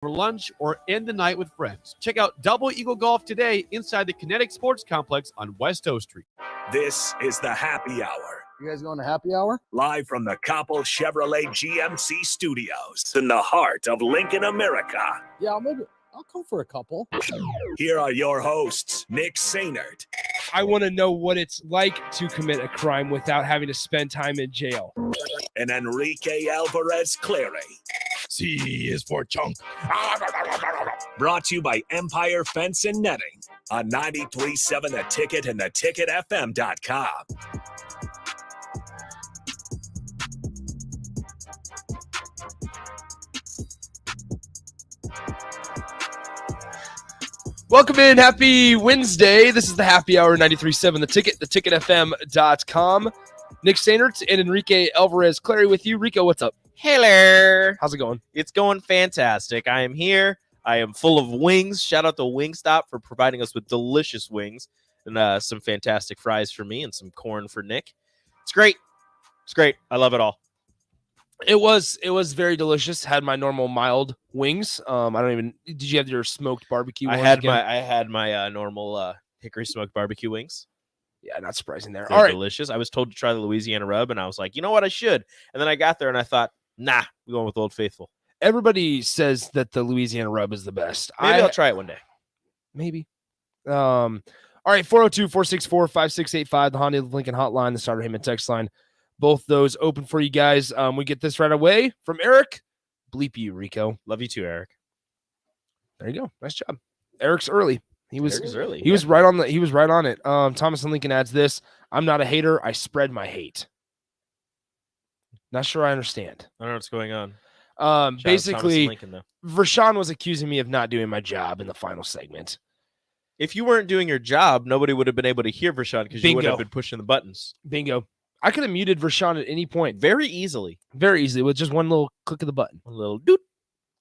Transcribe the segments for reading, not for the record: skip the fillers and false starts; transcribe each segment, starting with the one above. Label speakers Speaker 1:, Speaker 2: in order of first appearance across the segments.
Speaker 1: for lunch, or end the night with friends. Check out Double Eagle Golf today inside the Kinetic Sports Complex on West O Street.
Speaker 2: This is the Happy Hour.
Speaker 3: You guys going to happy hour?
Speaker 2: Live from the Coppel Chevrolet GMC studios in the heart of Lincoln, America.
Speaker 3: Yeah, I'll come for a couple.
Speaker 2: Here are your hosts, Nick Sainert.
Speaker 4: I want to know what it's like to commit a crime without having to spend time in jail.
Speaker 2: And Enrique Alvarez Clary.
Speaker 5: C is for chunk.
Speaker 2: Brought to you by Empire Fence and Netting on 93.7 The Ticket and theticketfm.com.
Speaker 4: Welcome in. Happy Wednesday. This is the Happy Hour 93.7 The Ticket, theticketfm.com. Nick Sainert and Enrique Alvarez Clary with you. Rico, what's up?
Speaker 6: Hello.
Speaker 4: How's it going?
Speaker 6: It's going fantastic. I am here. I am full of wings. Shout out to Wingstop for providing us with delicious wings and some fantastic fries for me and some corn for Nick. It's great. It's great. I love it all.
Speaker 4: It was very delicious. Had my normal mild wings. Did you have your smoked barbecue?
Speaker 6: I had my normal hickory smoked barbecue wings.
Speaker 4: Yeah, not surprising there.
Speaker 6: They're
Speaker 4: all right.
Speaker 6: delicious. I was told to try the Louisiana rub, and I was like, you know what, I should. And then I got there, and I thought, nah, we're going with Old Faithful.
Speaker 4: Everybody says that the Louisiana rub is the best.
Speaker 6: Maybe I'll try it one day.
Speaker 4: Maybe. All right, 402-464-5685, the Honda Lincoln hotline, the Starter Heyman text line. Both those open for you guys. We get this right away from Eric. Bleep you, Rico.
Speaker 6: Love you too, Eric.
Speaker 4: There you go. Nice job. Eric's early. He was
Speaker 6: early.
Speaker 4: He was right on he was right on it. Thomas and Lincoln adds this. I'm not a hater. I spread my hate. Not sure I understand.
Speaker 6: I don't know what's going on.
Speaker 4: Basically,
Speaker 6: Lincoln,
Speaker 4: Vershawn was accusing me of not doing my job in the final segment.
Speaker 6: If you weren't doing your job, nobody would have been able to hear Vershawn because you would have been pushing the buttons.
Speaker 4: Bingo. I could have muted Vershawn at any point.
Speaker 6: Very easily
Speaker 4: With just one little click of the button.
Speaker 6: A little doot.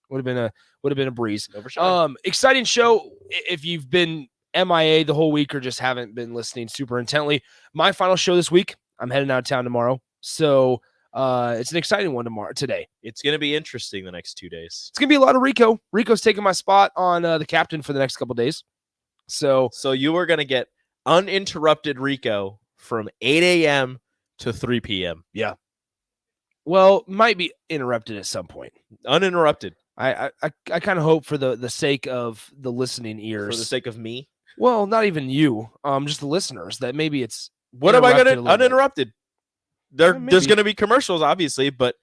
Speaker 4: Would have been a breeze.
Speaker 6: No
Speaker 4: Exciting show. If you've been MIA the whole week or just haven't been listening super intently, my final show this week. I'm heading out of town tomorrow, so it's an exciting one today.
Speaker 6: It's going to be interesting the next 2 days.
Speaker 4: It's going to be a lot of Rico. Rico's taking my spot on the captain for the next couple days. So
Speaker 6: you are going to get uninterrupted Rico from 8 a.m. to 3 p.m.
Speaker 4: Yeah. Well, might be interrupted at some point.
Speaker 6: Uninterrupted.
Speaker 4: I kind of hope for the sake of the listening ears.
Speaker 6: For the sake of me?
Speaker 4: Well, not even you. Just the listeners. That maybe it's.
Speaker 6: What am I going to uninterrupted? There's going to be commercials, obviously, but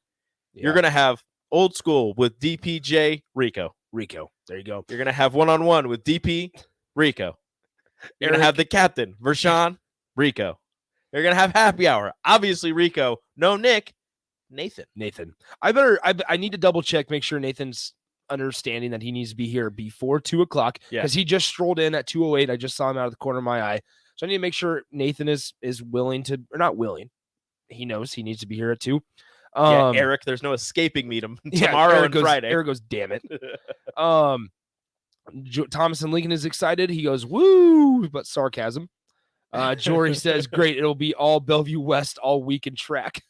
Speaker 6: you're going to have old school with DPJ Rico.
Speaker 4: There you go.
Speaker 6: You're going to have one-on-one with DP Rico. You're going to have the captain, Vershawn Rico. You're going to have happy hour. Obviously, Rico. No, Nick. Nathan. I need to double check, make sure Nathan's understanding that he needs to be here before 2:00 because he just strolled in at 2:08. I just saw him out of the corner of my eye. So I need to make sure Nathan is willing to, or not willing. He knows he needs to be here at 2. Eric, there's no escaping meet him tomorrow and Friday.
Speaker 4: Eric goes, damn it. Thomas and Lincoln is excited. He goes, woo, but sarcasm. Jory says, great. It'll be all Bellevue West all week in track.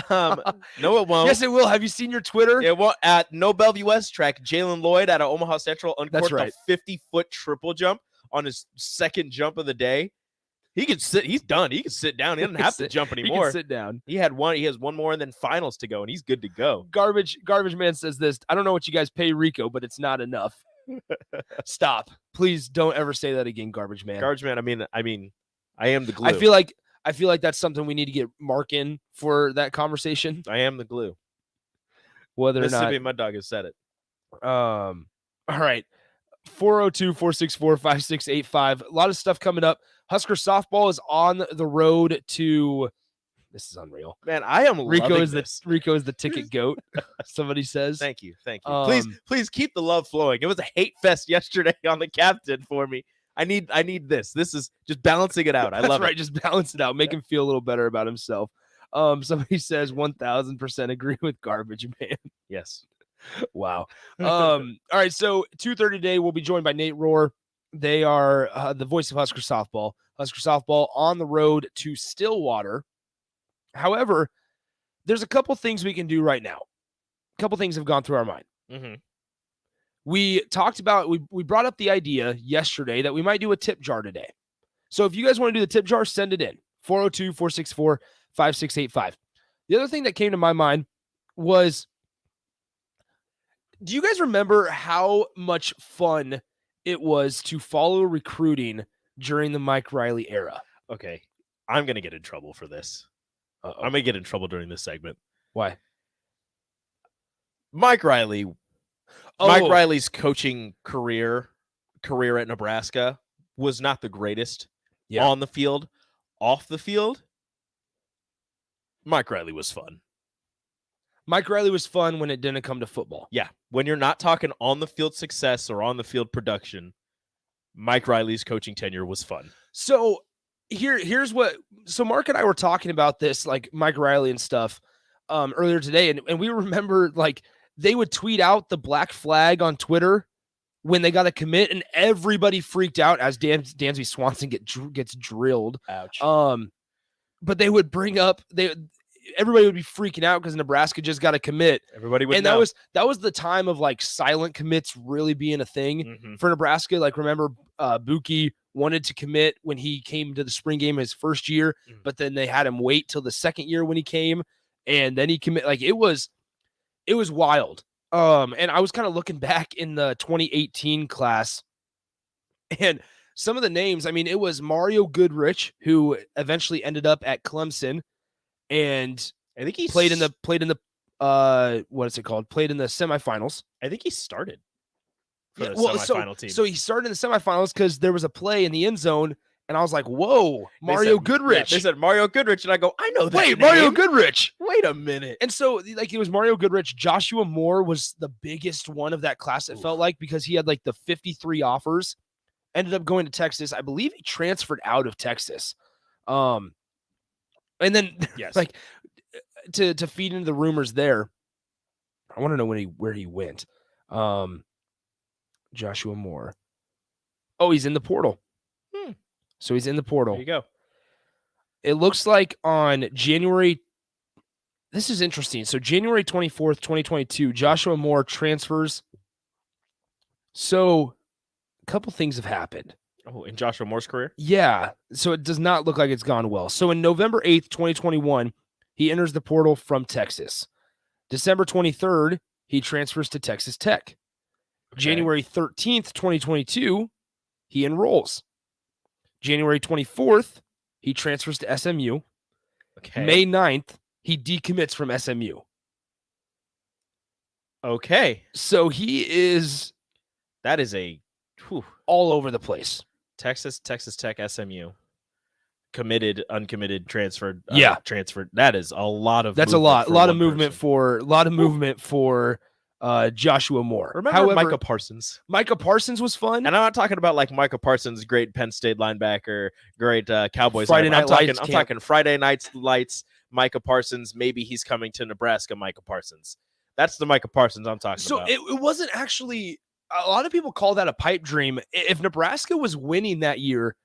Speaker 6: No, it won't.
Speaker 4: Yes, it will. Have you seen your Twitter?
Speaker 6: It won't. At no Bellevue West track, Jalen Lloyd out of Omaha Central uncorked
Speaker 4: right.
Speaker 6: a 50-foot triple jump on his second jump of the day. He can sit. He's done. He can sit down. He doesn't have to jump anymore.
Speaker 4: He can sit down.
Speaker 6: He has one more and then finals to go, and he's good to go.
Speaker 4: Garbage Man says this. I don't know what you guys pay Rico, but it's not enough. Stop. Please don't ever say that again, Garbage Man.
Speaker 6: Garbage Man. I mean, I am the glue.
Speaker 4: I feel like that's something we need to get Mark in for that conversation.
Speaker 6: I am the glue.
Speaker 4: Whether or not
Speaker 6: Mississippi Mud Dog has said it.
Speaker 4: All right. 402-464-5685. A lot of stuff coming up. Husker softball is on the road to. This is unreal,
Speaker 6: man. I am
Speaker 4: Rico is the ticket goat. Somebody says.
Speaker 6: Thank you. Please keep the love flowing. It was a hate fest yesterday on the captain for me. I need this. This is just balancing it out. I love it.
Speaker 4: Just balance it out. Make him feel a little better about himself. Somebody says 1000% agree with Garbage Man.
Speaker 6: Yes.
Speaker 4: Wow. All right. So 2:30 today, we'll be joined by Nate Rohr. They are the voice of Husker softball. Husker softball on the road to Stillwater. However, there's a couple things we can do right now. A couple things have gone through our mind.
Speaker 6: Mm-hmm.
Speaker 4: we talked about, we brought up the idea yesterday that we might do a tip jar today. So if you guys want to do the tip jar, send it in 402-464-5685. The other thing that came to my mind was, do you guys remember how much fun it was to follow recruiting during the Mike Riley era?
Speaker 6: Okay, I'm going to get in trouble for this. I'm going to get in trouble during this segment.
Speaker 4: Why?
Speaker 6: Mike Riley's coaching career at Nebraska was not the greatest on the field. Off the field, Mike Riley was fun.
Speaker 4: Mike Riley was fun when it didn't come to football.
Speaker 6: Yeah, when you're not talking on the field success or on the field production, Mike Riley's coaching tenure was fun.
Speaker 4: So here's what. So Mark and I were talking about this, like Mike Riley and stuff, earlier today, and we remember like they would tweet out the black flag on Twitter when they got a commit, and everybody freaked out as Dansby Swanson gets drilled.
Speaker 6: Ouch.
Speaker 4: But they would bring up everybody would be freaking out because Nebraska just got a commit.
Speaker 6: Everybody would
Speaker 4: and
Speaker 6: know.
Speaker 4: that was the time of like silent commits really being a thing for Nebraska. Like remember Buki wanted to commit when he came to the spring game his first year, but then they had him wait till the second year when he came, and then he commit. Like it was wild. And I was kind of looking back in the 2018 class, and some of the names, I mean, it was Mario Goodrich, who eventually ended up at Clemson, and
Speaker 6: I think he
Speaker 4: played in the what is it called? Played in the semifinals.
Speaker 6: I think he started for the
Speaker 4: well,
Speaker 6: semifinal team.
Speaker 4: So he started in the semifinals because there was a play in the end zone, and I was like, "Whoa, Mario Goodrich!"
Speaker 6: Yeah, they said Mario Goodrich, and I go, "I know that."
Speaker 4: Wait,
Speaker 6: name.
Speaker 4: Mario Goodrich.
Speaker 6: Wait a minute.
Speaker 4: And so, like, it was Mario Goodrich. Joshua Moore was the biggest one of that class. It felt like because he had like the 53 offers. Ended up going to Texas. I believe he transferred out of Texas. And then like to feed into the rumors there, I want to know where he went. Joshua Moore. Oh, he's in the portal. So he's in the portal.
Speaker 6: There you go.
Speaker 4: It looks like on January. This is interesting. So January 24th, 2022, Joshua Moore transfers. So a couple things have happened.
Speaker 6: Oh, in Joshua Moore's career?
Speaker 4: Yeah. So it does not look like it's gone well. So in November 8th, 2021, he enters the portal from Texas. December 23rd, he transfers to Texas Tech. Okay. January 13th, 2022, he enrolls. January 24th, he transfers to SMU.
Speaker 6: Okay.
Speaker 4: May 9th, he decommits from SMU.
Speaker 6: Okay.
Speaker 4: So he is...
Speaker 6: That is
Speaker 4: all over the place.
Speaker 6: Texas Tech, SMU, committed, uncommitted, transferred, transferred. That is a lot of.
Speaker 4: That's a lot of movement for Joshua Moore.
Speaker 6: Remember Micah Parsons?
Speaker 4: Micah Parsons was fun,
Speaker 6: and I'm not talking about like Micah Parsons, great Penn State linebacker, great Cowboys.
Speaker 4: Friday night
Speaker 6: I'm talking Friday nights lights. Micah Parsons. Maybe he's coming to Nebraska. Micah Parsons. That's the Micah Parsons I'm talking about.
Speaker 4: So it wasn't actually. A lot of people call that a pipe dream. If Nebraska was winning that year,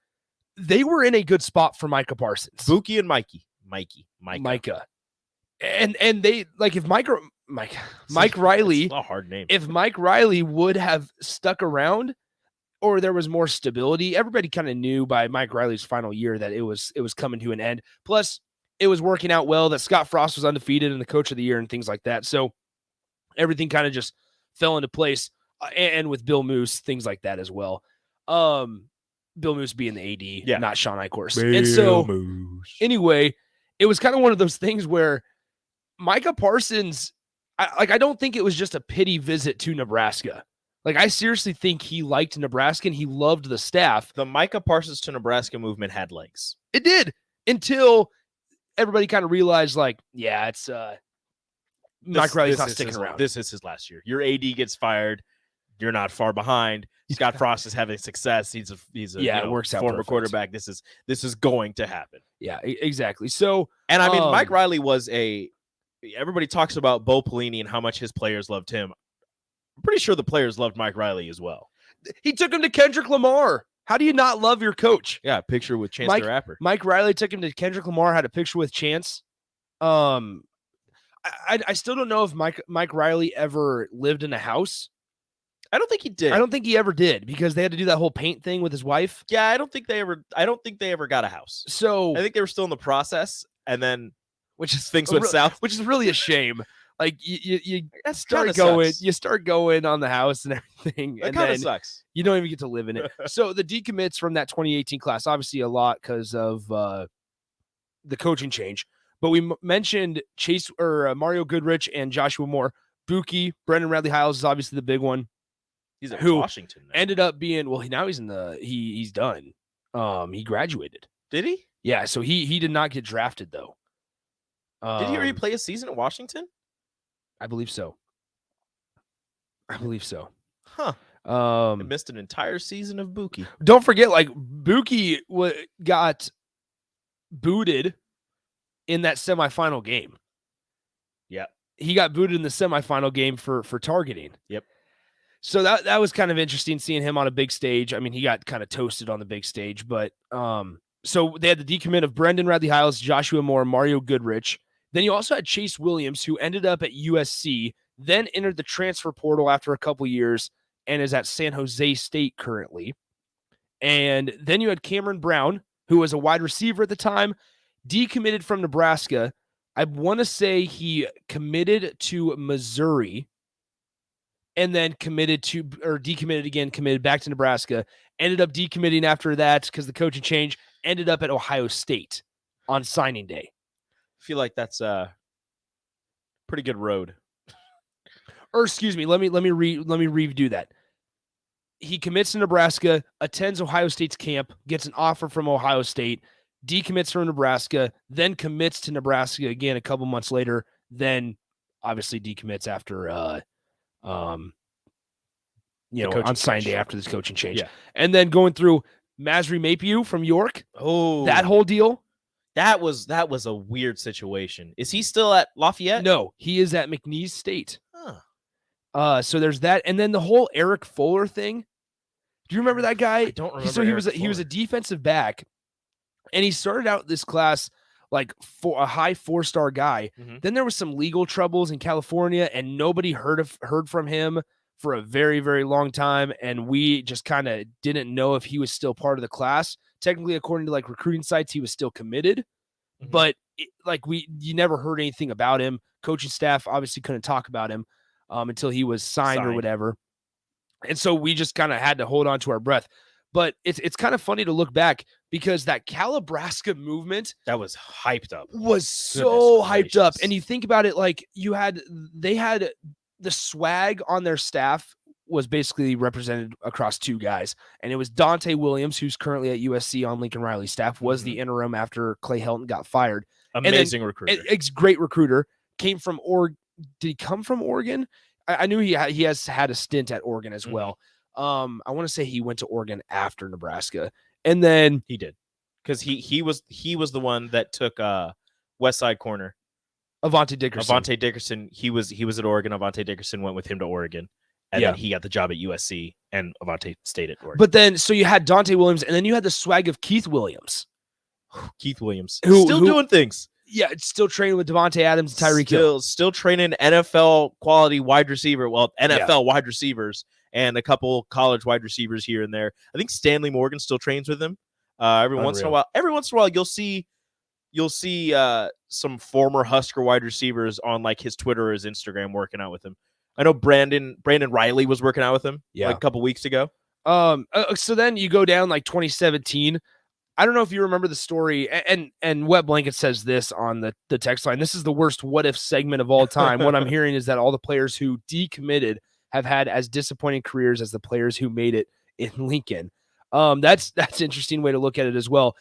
Speaker 4: they were in a good spot for Micah Parsons.
Speaker 6: Buki and Micah.
Speaker 4: And they like if Mike Riley,
Speaker 6: a hard name.
Speaker 4: If Mike Riley would have stuck around or there was more stability, everybody kind of knew by Mike Riley's final year that it was coming to an end. Plus, it was working out well that Scott Frost was undefeated and the coach of the year and things like that. So everything kind of just fell into place. And with Bill Moose, things like that as well. Bill Moose being the AD, not Sean Eichhorst. And so, anyway, it was kind of one of those things where Micah Parsons, I don't think it was just a pity visit to Nebraska. Like, I seriously think he liked Nebraska and he loved the staff.
Speaker 6: The Micah Parsons to Nebraska movement had legs.
Speaker 4: It did, until everybody kind of realized, like, yeah, it's Mike Riley's not sticking around.
Speaker 6: This is his last year. Your AD gets fired. You're not far behind. Scott Frost is having success. He's a
Speaker 4: it works out
Speaker 6: former
Speaker 4: perfect.
Speaker 6: Quarterback. This is going to happen.
Speaker 4: Yeah, exactly. So,
Speaker 6: and I mean, Mike Riley was everybody talks about Bo Pelini and how much his players loved him. I'm pretty sure the players loved Mike Riley as well.
Speaker 4: He took him to Kendrick Lamar. How do you not love your coach?
Speaker 6: Yeah, picture with Chance the Rapper.
Speaker 4: Mike Riley took him to Kendrick Lamar, had a picture with Chance. I still don't know if Mike Riley ever lived in a house.
Speaker 6: I don't think he did.
Speaker 4: I don't think he ever did because they had to do that whole paint thing with his wife.
Speaker 6: Yeah, I don't think they ever got a house.
Speaker 4: So
Speaker 6: I think they were still in the process, and then
Speaker 4: which is
Speaker 6: things went south.
Speaker 4: which is really a shame. Like you
Speaker 6: That's
Speaker 4: start
Speaker 6: kinda
Speaker 4: going,
Speaker 6: sucks.
Speaker 4: you start going on the house and everything,
Speaker 6: That
Speaker 4: and
Speaker 6: kind of
Speaker 4: then
Speaker 6: sucks.
Speaker 4: you don't even get to live in it. So the decommits from that 2018 class, obviously a lot because of the coaching change. But we mentioned Chase or Mario Goodrich and Joshua Moore. Buki, Brendan Radley Hiles is obviously the big one.
Speaker 6: He's at
Speaker 4: Who
Speaker 6: Washington now.
Speaker 4: Ended up being now he's in he's done. He graduated.
Speaker 6: Did he?
Speaker 4: Yeah, so he did not get drafted though.
Speaker 6: Did he already play a season at Washington?
Speaker 4: I believe so.
Speaker 6: Huh. I
Speaker 4: Um,
Speaker 6: missed an entire season of Buki.
Speaker 4: don't forget, like Buki got booted in that semifinal game.
Speaker 6: Yeah.
Speaker 4: He got booted in the semifinal game for targeting.
Speaker 6: Yep.
Speaker 4: So that was kind of interesting seeing him on a big stage. I mean, he got kind of toasted on the big stage, but so they had the decommit of Brendan Radley Hiles, Joshua Moore, Mario Goodrich. Then you also had Chase Williams, who ended up at USC, then entered the transfer portal after a couple years and is at San Jose State currently. And then you had Cameron Brown, who was a wide receiver at the time, decommitted from Nebraska. I want to say he committed to Missouri and then decommitted again, committed back to Nebraska, ended up decommitting after that because the coaching change, ended up at Ohio State on signing day.
Speaker 6: I feel like that's a pretty good road.
Speaker 4: Or excuse me, let me redo that. He commits to Nebraska, attends Ohio State's camp, gets an offer from Ohio State, decommits from Nebraska, then commits to Nebraska again a couple months later, then obviously decommits after on signing day after this coaching change.
Speaker 6: Yeah.
Speaker 4: And then going through Masri Mapiu from York,
Speaker 6: Oh,
Speaker 4: that whole deal.
Speaker 6: that was a weird situation. Is he still at Lafayette?
Speaker 4: No, he is at McNeese State.
Speaker 6: Huh.
Speaker 4: So there's that, and then the whole Eric Fuller thing. Do you remember that guy?
Speaker 6: I don't remember.
Speaker 4: So he was a defensive back, and he started out this class like for a high 4-star guy.
Speaker 6: Mhm.
Speaker 4: Then there was some legal troubles in California, and nobody heard from him for a very, very long time, and we just kind of didn't know if he was still part of the class. Technically, according to like recruiting sites, he was still committed,
Speaker 6: Mhm.
Speaker 4: but you never heard anything about him. Coaching staff obviously couldn't talk about him until he was signed or whatever. And so we just kind of had to hold on to our breath. But it's kind of funny to look back because that Calibraska movement
Speaker 6: That was hyped up.
Speaker 4: was so hyped up.
Speaker 6: gracious.
Speaker 4: And you think about it, like they had the swag on their staff was basically represented across two guys. And it was Dante Williams, who's currently at USC on Lincoln Riley's staff, was the interim after Clay Helton got fired.
Speaker 6: Amazing recruiter.
Speaker 4: It's great recruiter. Came from Did he come from Oregon? I knew he has had a stint at Oregon as well. I want to say he went to Oregon after Nebraska, and then
Speaker 6: He did, because he was the one that took West Side Corner.
Speaker 4: Avante Dickerson.
Speaker 6: Avante Dickerson. He was at Oregon. Avante Dickerson went with him to Oregon, and then he got the job at USC, and Avante stayed at Oregon.
Speaker 4: But then, so you had Dante Williams, and then you had the swag of Keith Williams.
Speaker 6: Keith Williams
Speaker 4: Who
Speaker 6: doing things.
Speaker 4: Yeah, it's still training with Devontae Adams and Tyreek Hill.
Speaker 6: Still training NFL quality wide receiver. Well, NFL wide receivers and a couple college wide receivers here and there. I think Stanley Morgan still trains with him. Every once in a while, you'll see some former Husker wide receivers on like his Twitter or his Instagram working out with him. I know Brandon Riley was working out with him like a couple weeks ago.
Speaker 4: So then you go down like 2017. I don't know if you remember the story, and Wet Blanket says this on the text line. This is the worst what if segment of all time. What I'm hearing is that all the players who decommitted have had as disappointing careers as the players who made it in Lincoln. That's an interesting way to look at it as well.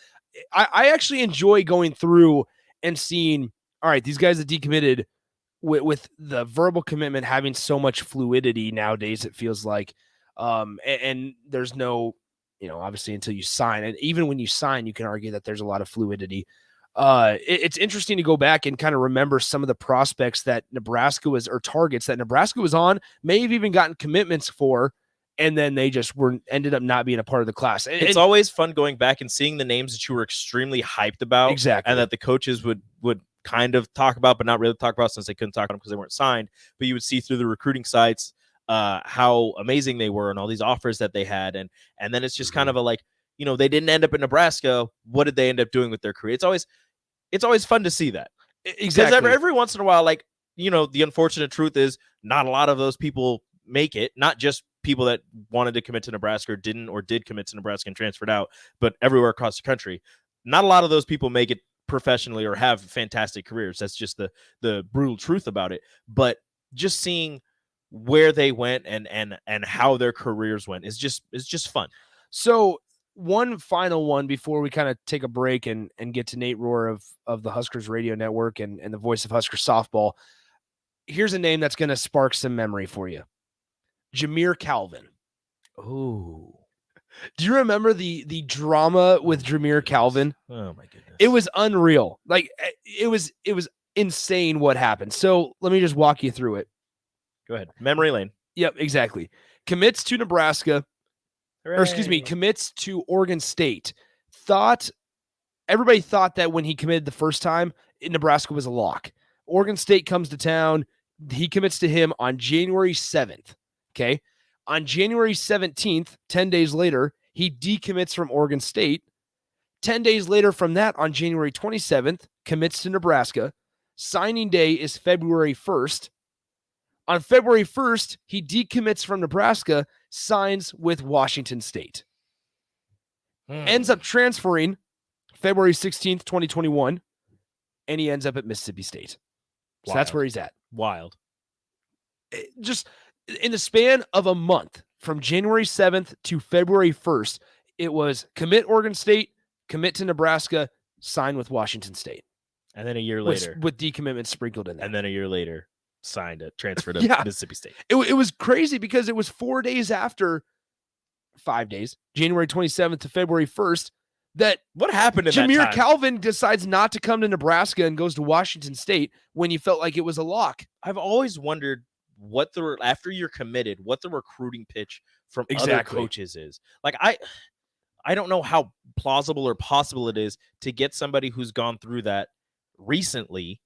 Speaker 4: I actually enjoy going through and seeing, all right, these guys that decommitted with the verbal commitment having so much fluidity nowadays, it feels like, and there's no, obviously until you sign, and even when you sign, you can argue that there's a lot of fluidity. It's interesting to go back and kind of remember some of the prospects that targets that Nebraska was on, may have even gotten commitments for, and then they just ended up not being a part of the class.
Speaker 6: It's always fun going back and seeing the names that you were extremely hyped about,
Speaker 4: Exactly.
Speaker 6: and that the coaches would kind of talk about, but not really talk about since they couldn't talk about them because they weren't signed. But you would see through the recruiting sites how amazing they were and all these offers that they had, and then it's just kind of a like, they didn't end up in Nebraska. What did they end up doing with their career? It's always fun to see that.
Speaker 4: Exactly.
Speaker 6: Because every once in a while, like, the unfortunate truth is not a lot of those people make it. Not just people that wanted to commit to Nebraska or did commit to Nebraska and transferred out, but everywhere across the country. Not a lot of those people make it professionally or have fantastic careers. That's just the brutal truth about it. But just seeing where they went and how their careers went is just fun.
Speaker 4: So one final one before we kind of take a break and get to Nate Rohr of the Huskers Radio Network and the voice of Husker softball. Here's a name that's going to spark some memory for you. Jameer Calvin.
Speaker 6: Oh,
Speaker 4: do you remember the drama with Jameer Calvin?
Speaker 6: Oh my goodness.
Speaker 4: It was unreal. Like it was insane what happened. So let me just walk you through it.
Speaker 6: Go ahead. Memory lane.
Speaker 4: Yep, exactly. Commits to Nebraska.
Speaker 6: Hooray.
Speaker 4: Or excuse me, commits to Oregon State. Everybody thought that when he committed the first time, Nebraska was a lock. Oregon State comes to town. He commits to him on January 7th. Okay. On January 17th, 10 days later, he decommits from Oregon State. 10 days later from that, on January 27th, commits to Nebraska. Signing day is February 1st. On February 1st, he decommits from Nebraska, signs with Washington State. Ends up transferring February 16th, 2021, and he ends up at Mississippi State. So that's where he's at.
Speaker 6: Wild.
Speaker 4: Just in the span of a month, from January 7th to February 1st, it was commit Oregon State, commit to Nebraska, sign with Washington State.
Speaker 6: And then a year later.
Speaker 4: With decommitments sprinkled in there.
Speaker 6: And then a year later, signed a transfer to Mississippi State.
Speaker 4: It was crazy because it was 4 days after, 5 days, January 27th to February 1st, that
Speaker 6: what happened in
Speaker 4: Jameer
Speaker 6: that time?
Speaker 4: Calvin decides not to come to Nebraska and goes to Washington State when you felt like it was a lock.
Speaker 6: I've always wondered after you're committed, what the recruiting pitch from other coaches is. Like, I don't know how plausible or possible it is to get somebody who's gone through that recently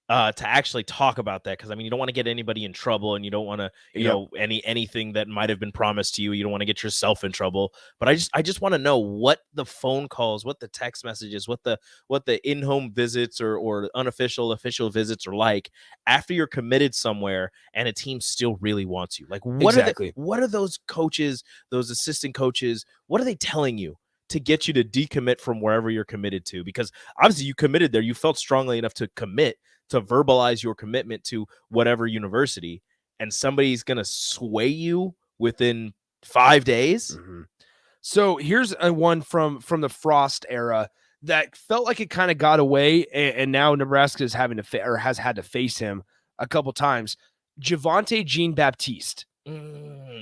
Speaker 6: to actually talk about that. Because I mean, you don't want to get anybody in trouble, and you don't want to, you know, anything that might have been promised to you. You don't want to get yourself in trouble. But I just want to know what the phone calls, what the text messages, what the in-home visits or official visits are like after you're committed somewhere and a team still really wants you. Like, what are those coaches, those assistant coaches, what are they telling you to get you to decommit from wherever you're committed to? Because obviously you committed there, you felt strongly enough to commit, to verbalize your commitment to whatever university, and somebody's going to sway you within 5 days.
Speaker 4: Mm-hmm. So here's a one from the Frost era that felt like it kind of got away, and now Nebraska is has had to face him a couple times. Javonte Jean-Baptiste.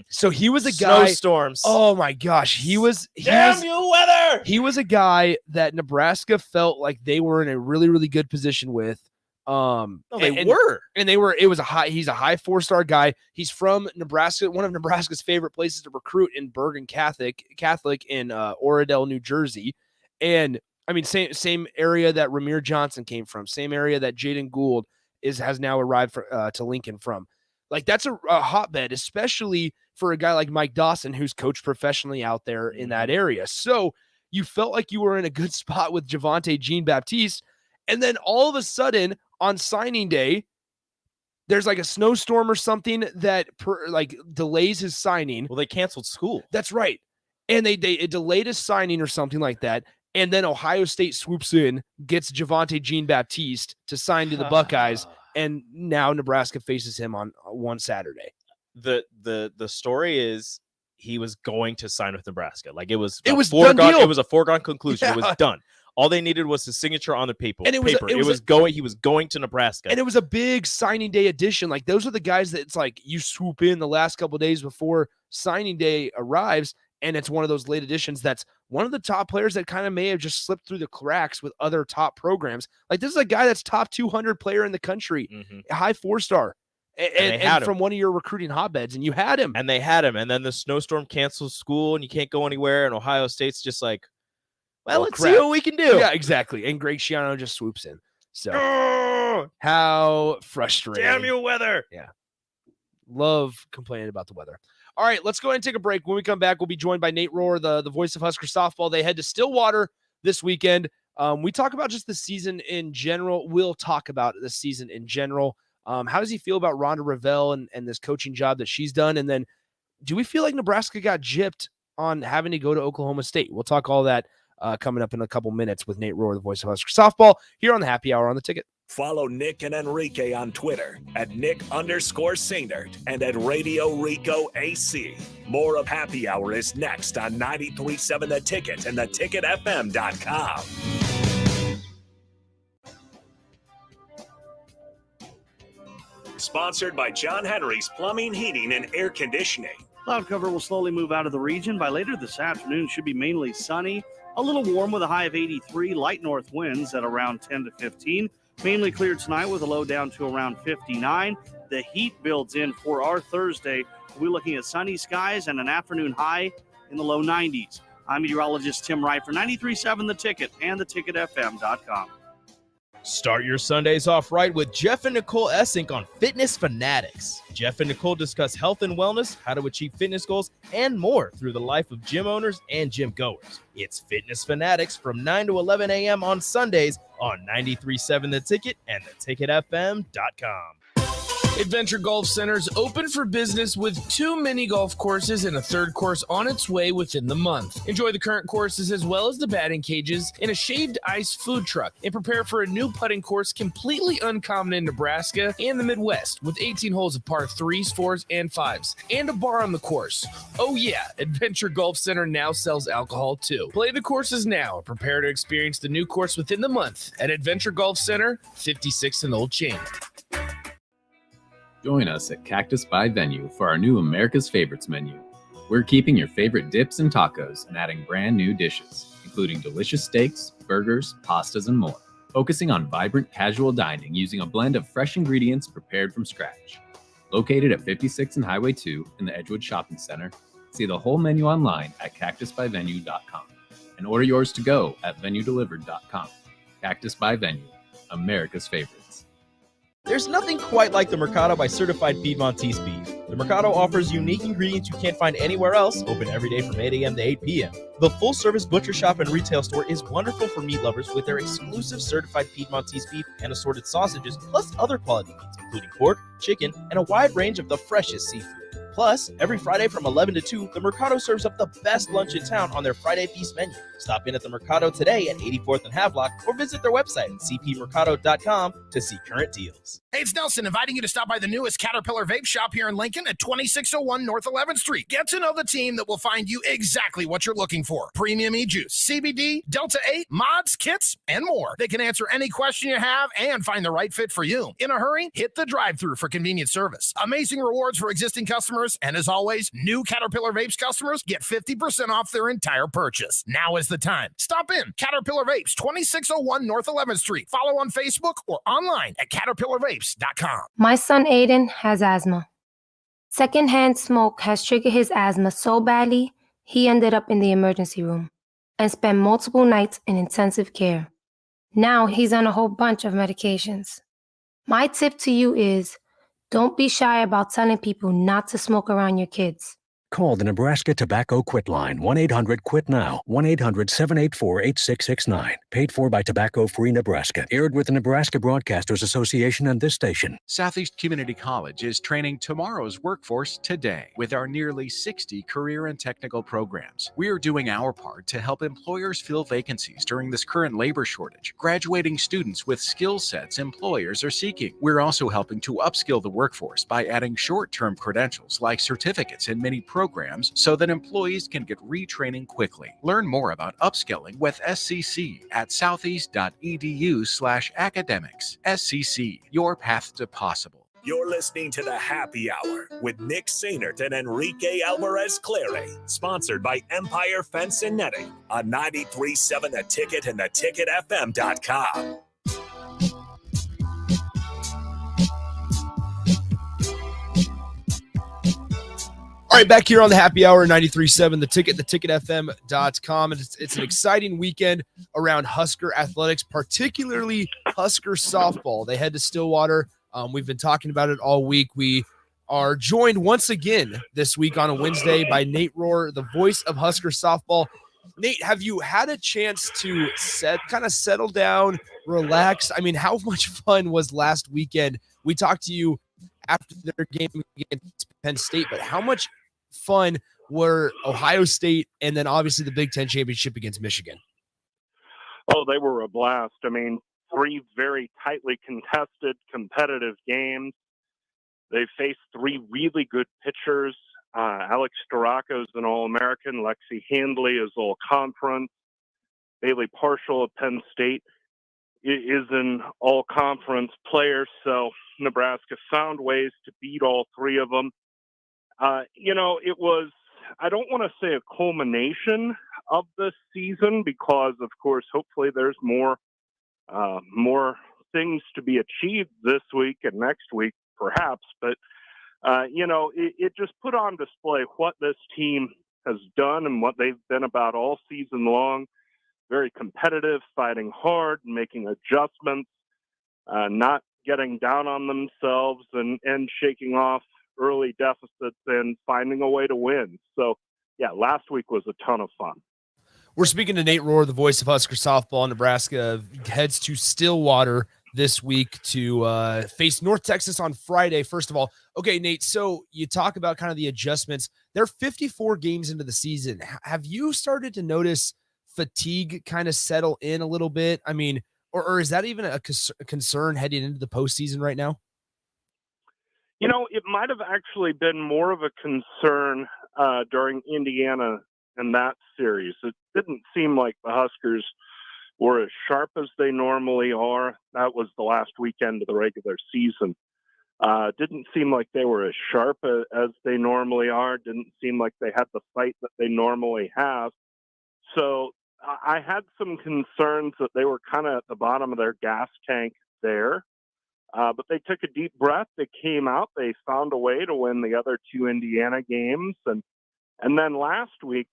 Speaker 4: So he was a guy.
Speaker 6: Snowstorms.
Speaker 4: Oh my gosh, he was
Speaker 6: you weather.
Speaker 4: He was a guy that Nebraska felt like they were in a really, really good position with.
Speaker 6: They were.
Speaker 4: He's a high 4-star guy. He's from Nebraska, one of Nebraska's favorite places to recruit, in Bergen Catholic in Oradell, New Jersey. And I mean, same area that Ramir Johnson came from, same area that Jaden Gould has now arrived to Lincoln from. Like, that's a hotbed, especially for a guy like Mike Dawson, who's coached professionally out there in that area. So you felt like you were in a good spot with Javonte Jean-Baptiste. And then all of a sudden, on signing day, there's like a snowstorm or something that delays his signing.
Speaker 6: Well, they canceled school.
Speaker 4: That's right. And it delayed his signing or something like that. And then Ohio State swoops in, gets Javonte Jean-Baptiste to sign to the Buckeyes. And now Nebraska faces him on one Saturday.
Speaker 6: The story is he was going to sign with Nebraska. Like, it was
Speaker 4: done
Speaker 6: foregone.
Speaker 4: deal.
Speaker 6: It was a foregone conclusion.
Speaker 4: Yeah.
Speaker 6: It was done. All they needed was his signature on the paper.
Speaker 4: And
Speaker 6: He was going to Nebraska.
Speaker 4: And it was a big signing day edition. Like, those are the guys that it's like you swoop in the last couple of days before signing day arrives. And it's one of those late editions that's one of the top players that kind of may have just slipped through the cracks with other top programs. Like, this is a guy that's top 200 player in the country, a high 4-star, and from one of your recruiting hotbeds, and you had him.
Speaker 6: And they had him. And then the snowstorm cancels school, and you can't go anywhere. And Ohio State's just like, well, let's see what we can do.
Speaker 4: Yeah, exactly. And Greg Schiano just swoops in. So how frustrating.
Speaker 6: Damn you, weather.
Speaker 4: Yeah. Love complaining about the weather. All right, let's go ahead and take a break. When we come back, we'll be joined by Nate Rohr, the voice of Husker softball. They head to Stillwater this weekend. We talk about just the season in general. We'll talk about the season in general. How does he feel about Rhonda Revelle and this coaching job that she's done? And then do we feel like Nebraska got gypped on having to go to Oklahoma State? We'll talk all that coming up in a couple minutes with Nate Rohr, the voice of Husker softball, here on the Happy Hour on the Ticket.
Speaker 2: Follow Nick and Enrique on Twitter at Nick_Sainert and at Radio Rico AC. More of Happy Hour is next on 93.7 The Ticket and theticketfm.com. Sponsored by John Henry's Plumbing, Heating, and Air Conditioning.
Speaker 7: Cloud cover will slowly move out of the region. By later this afternoon, should be mainly sunny, a little warm with a high of 83, light north winds at around 10 to 15. Mainly cleared tonight with a low down to around 59. The heat builds in for our Thursday. We're looking at sunny skies and an afternoon high in the low 90s. I'm meteorologist Tim Wright for 93.7 The Ticket and theticketfm.com.
Speaker 6: Start your Sundays off right with Jeff and Nicole Essink on Fitness Fanatics. Jeff and Nicole discuss health and wellness, how to achieve fitness goals, and more through the life of gym owners and gym goers. It's Fitness Fanatics from 9 to 11 a.m. on Sundays on 93.7 The Ticket and theticketfm.com.
Speaker 5: Adventure Golf Center is open for business with 2 mini golf courses and a 3rd course on its way within the month. Enjoy the current courses as well as the batting cages in a shaved ice food truck and prepare for a new putting course completely uncommon in Nebraska and the Midwest with 18 holes of par 3s, 4s, and 5s and a bar on the course. Oh yeah, Adventure Golf Center now sells alcohol too. Play the courses now and prepare to experience the new course within the month at Adventure Golf Center, 56 and Old Chain.
Speaker 8: Join us at Cactus by Venue for our new America's Favorites menu. We're keeping your favorite dips and tacos and adding brand new dishes, including delicious steaks, burgers, pastas, and more. Focusing on vibrant casual dining using a blend of fresh ingredients prepared from scratch. Located at 56 and Highway 2 in the Edgewood Shopping Center, see the whole menu online at cactusbyvenue.com and order yours to go at venuedelivered.com. Cactus by Venue, America's Favorites.
Speaker 6: There's nothing quite like the Mercado by Certified Piedmontese Beef. The Mercado offers unique ingredients you can't find anywhere else, open every day from 8 a.m. to 8 p.m. The full-service butcher shop and retail store is wonderful for meat lovers with their exclusive Certified Piedmontese Beef and assorted sausages, plus other quality meats, including pork, chicken, and a wide range of the freshest seafood. Plus, every Friday from 11 to 2, the Mercado serves up the best lunch in town on their Friday Feast menu. Stop in at the Mercado today at 84th and Havelock or visit their website at cpmercado.com to see current deals.
Speaker 5: Hey, it's Nelson inviting you to stop by the newest Caterpillar Vape shop here in Lincoln at 2601 North 11th Street. Get to know the team that will find you exactly what you're looking for. Premium e-juice, CBD, Delta 8, mods, kits, and more. They can answer any question you have and find the right fit for you. In a hurry, hit the drive-thru for convenient service. Amazing rewards for existing customers, and as always, new Caterpillar Vapes customers get 50% off their entire purchase. Now is the time. Stop in. Caterpillar Vapes, 2601 North 11th Street. Follow on Facebook or online at caterpillarvapes.com.
Speaker 9: My son Aiden has asthma. Secondhand smoke has triggered his asthma so badly, he ended up in the emergency room and spent multiple nights in intensive care. Now he's on a whole bunch of medications. My tip to you is, don't be shy about telling people not to smoke around your kids.
Speaker 10: Call the Nebraska Tobacco Quit Line, 1-800-QUIT-NOW, 1-800-784-8669. Paid for by Tobacco Free Nebraska. Aired with the Nebraska Broadcasters Association and this station.
Speaker 11: Southeast Community College is training tomorrow's workforce today with our nearly 60 career and technical programs. We are doing our part to help employers fill vacancies during this current labor shortage, graduating students with skill sets employers are seeking. We're also helping to upskill the workforce by adding short-term credentials like certificates in many programs so that employees can get retraining quickly. Learn more about upskilling with SCC at southeast.edu/academics. SCC, your path to possible.
Speaker 2: You're listening to the Happy Hour with Nick Sainert and Enrique Alvarez Clary, sponsored by Empire Fence and Netting on 93.7 The Ticket and theticketfm.com.
Speaker 4: All right, back here on the Happy Hour, 93.7 The Ticket, theticketfm.com. And it's an exciting weekend around Husker athletics, particularly Husker softball. They head to Stillwater. We've been talking about it all week. We are joined once again this week on a Wednesday by Nate Rohr, the voice of Husker softball. Nate, have you had a chance to settle down, relax? I mean, how much fun was last weekend? We talked to you after their game against Penn State, but how much fun were Ohio State and then obviously the Big Ten championship against Michigan?
Speaker 12: Oh, they were a blast. I mean, 3 very tightly contested, competitive games. They faced 3 really good pitchers. Alex Storako is an All-American. Lexi Handley is All-Conference. Bailey Parshall of Penn State is an All-Conference player. So Nebraska found ways to beat all 3 of them. It was, I don't want to say a culmination of the season because, of course, hopefully there's more things to be achieved this week and next week, perhaps. But, it just put on display what this team has done and what they've been about all season long. Very competitive, fighting hard, making adjustments, not getting down on themselves and shaking off early deficits and finding a way to win. So, yeah, last week was a ton of fun.
Speaker 4: We're speaking to Nate Rohr, the voice of Husker softball. Nebraska heads to Stillwater this week to face North Texas on Friday. First of all, okay, Nate, so you talk about kind of the adjustments. They're 54 games into the season. Have you started to notice fatigue kind of settle in a little bit? I mean, or is that even a concern heading into the postseason right now?
Speaker 12: It might have actually been more of a concern during Indiana in that series. It didn't seem like the Huskers were as sharp as they normally are. That was the last weekend of the regular season. Didn't seem like they were as sharp as they normally are. Didn't seem like they had the fight that they normally have. So I had some concerns that they were kind of at the bottom of their gas tank there. But they took a deep breath. They came out. They found a way to win the other 2 Indiana games. And then last week,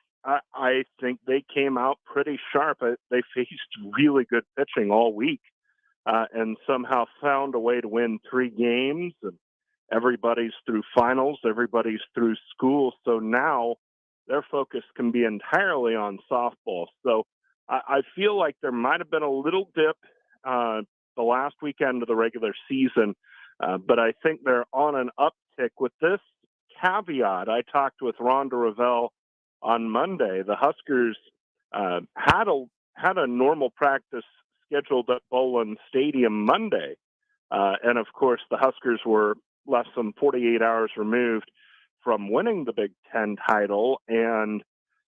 Speaker 12: I think they came out pretty sharp. They faced really good pitching all week and somehow found a way to win 3 games. And everybody's through finals. Everybody's through school. So now their focus can be entirely on softball. So I feel like there might have been a little dip the last weekend of the regular season, but I think they're on an uptick. With this caveat, I talked with Rhonda Revelle on Monday. The Huskers had a normal practice scheduled at Bowlin Stadium Monday, and of course the Huskers were less than 48 hours removed from winning the Big Ten title. And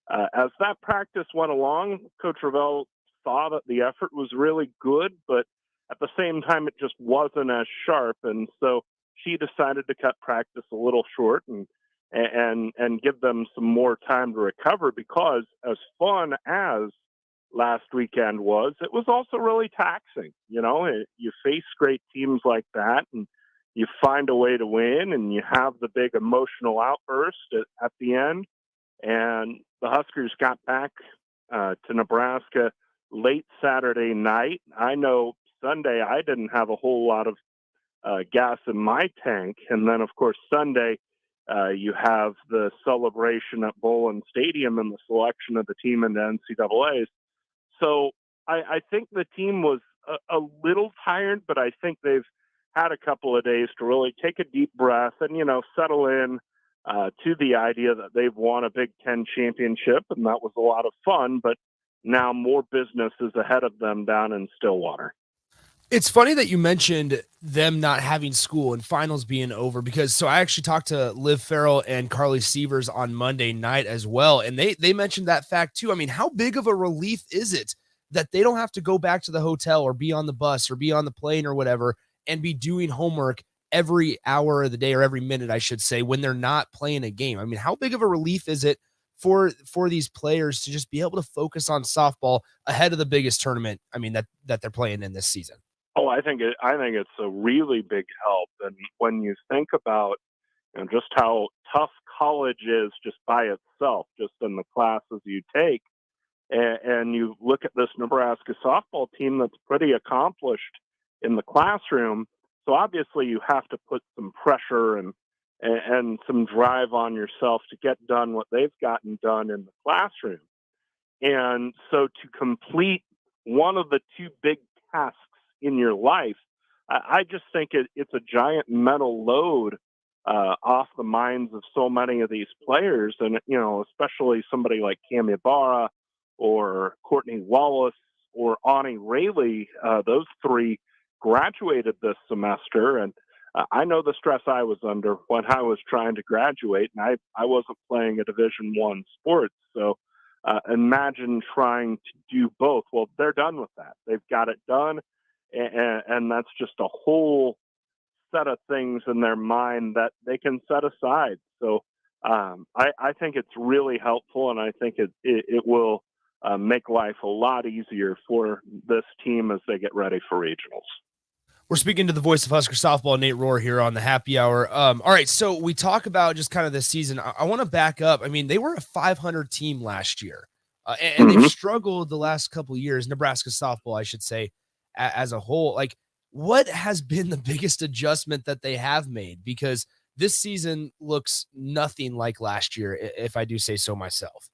Speaker 12: as that practice went along, Coach Revelle saw that the effort was really good, but at the same time, it just wasn't as sharp. And so she decided to cut practice a little short and give them some more time to recover, because as fun as last weekend was, it was also really taxing. You face great teams like that and you find a way to win and you have the big emotional outburst at the end. And the Huskers got back to Nebraska late Saturday night. I know Sunday I didn't have a whole lot of gas in my tank. And then, of course, Sunday you have the celebration at Bowlin Stadium and the selection of the team in the NCAAs. So I think the team was a little tired, but I think they've had a couple of days to really take a deep breath and, settle in to the idea that they've won a Big Ten championship, and that was a lot of fun, but now more business is ahead of them down in Stillwater.
Speaker 4: It's funny that you mentioned them not having school and finals being over, because I actually talked to Liv Farrell and Carly Sievers on Monday night as well, and they mentioned that fact too. I mean, how big of a relief is it that they don't have to go back to the hotel or be on the bus or be on the plane or whatever and be doing homework every hour of the day, or every minute, I should say, when they're not playing a game? I mean, how big of a relief is it for these players to just be able to focus on softball ahead of the biggest tournament, I mean, that they're playing in this season?
Speaker 12: Oh, I think it's a really big help. And when you think about just how tough college is just by itself, just in the classes you take, and you look at this Nebraska softball team that's pretty accomplished in the classroom, so obviously you have to put some pressure and and some drive on yourself to get done what they've gotten done in the classroom. And so to complete one of the two big tasks in your life, I just think it's a giant mental load off the minds of so many of these players. And, especially somebody like Cami Barra or Courtney Wallace or Ani Rayleigh, those three graduated this semester. And I know the stress I was under when I was trying to graduate, and I wasn't playing a Division I sport. So imagine trying to do both. Well, they're done with that. They've got it done. And that's just a whole set of things in their mind that they can set aside. So I think it's really helpful, and I think it will make life a lot easier for this team as they get ready for regionals.
Speaker 4: We're speaking to the voice of Husker softball, Nate Rohr, here on the Happy Hour. All right, so we talk about just kind of this season. I want to back up. I mean, they were a 500 team last year, and they've struggled the last couple of years. Nebraska softball, I should say, as a whole. Like, what has been the biggest adjustment that they have made? Because this season looks nothing like last year, if I do say so myself.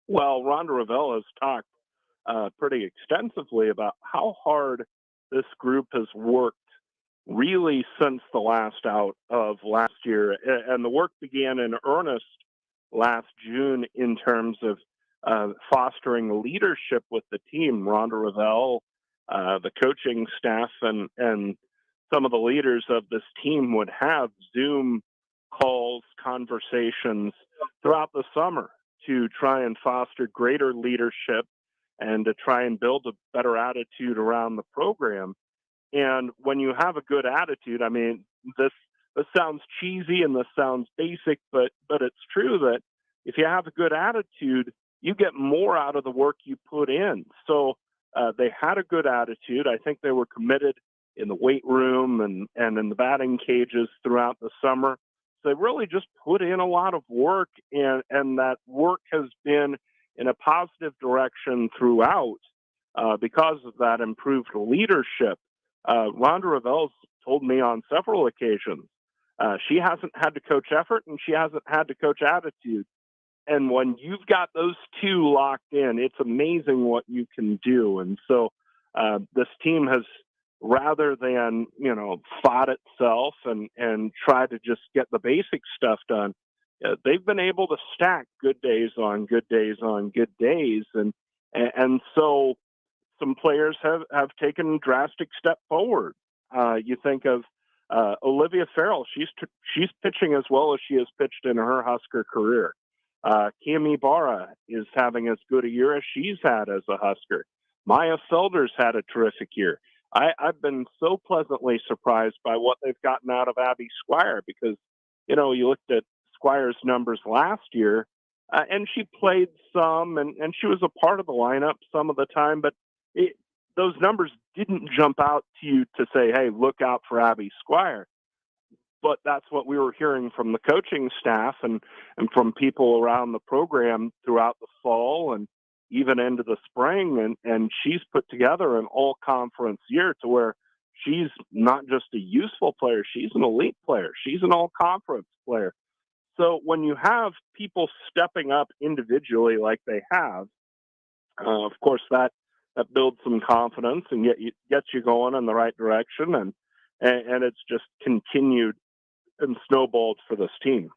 Speaker 12: Well, Rhonda Revelle has talked pretty extensively about how hard this group has worked really since the last out of last year. And the work began in earnest last June in terms of fostering leadership with the team. Rhonda Revelle, the coaching staff, and some of the leaders of this team would have Zoom calls, conversations throughout the summer to try and foster greater leadership and to try and build a better attitude around the program. And when you have a good attitude, I mean, this sounds cheesy and this sounds basic, but it's true that if you have a good attitude, you get more out of the work you put in. So they had a good attitude. I think they were committed in the weight room and in the batting cages throughout the summer. So they really just put in a lot of work, and that work has been in a positive direction throughout because of that improved leadership. Rhonda Revelle's told me on several occasions she hasn't had to coach effort and she hasn't had to coach attitude. And when you've got those two locked in, it's amazing what you can do. And so this team has, rather than, fought itself and try to just get the basic stuff done, they've been able to stack good days on good days on good days. And so some players have taken a drastic step forward. You think of Olivia Farrell. She's pitching as well as she has pitched in her Husker career. Cami Barra is having as good a year as she's had as a Husker. Maya Felder's had a terrific year. I've been so pleasantly surprised by what they've gotten out of Abby Squire because, you looked at Squire's numbers last year and she played some and she was a part of the lineup some of the time, but those numbers didn't jump out to you to say, hey, look out for Abby Squire. But that's what we were hearing from the coaching staff and from people around the program throughout the fall and even into the spring. And she's put together an all-conference year to where she's not just a useful player, she's an elite player. She's an all-conference player. So when you have people stepping up individually like they have, of course, that builds some confidence and gets you going in the right direction. And it's just continued and snowballed for this team.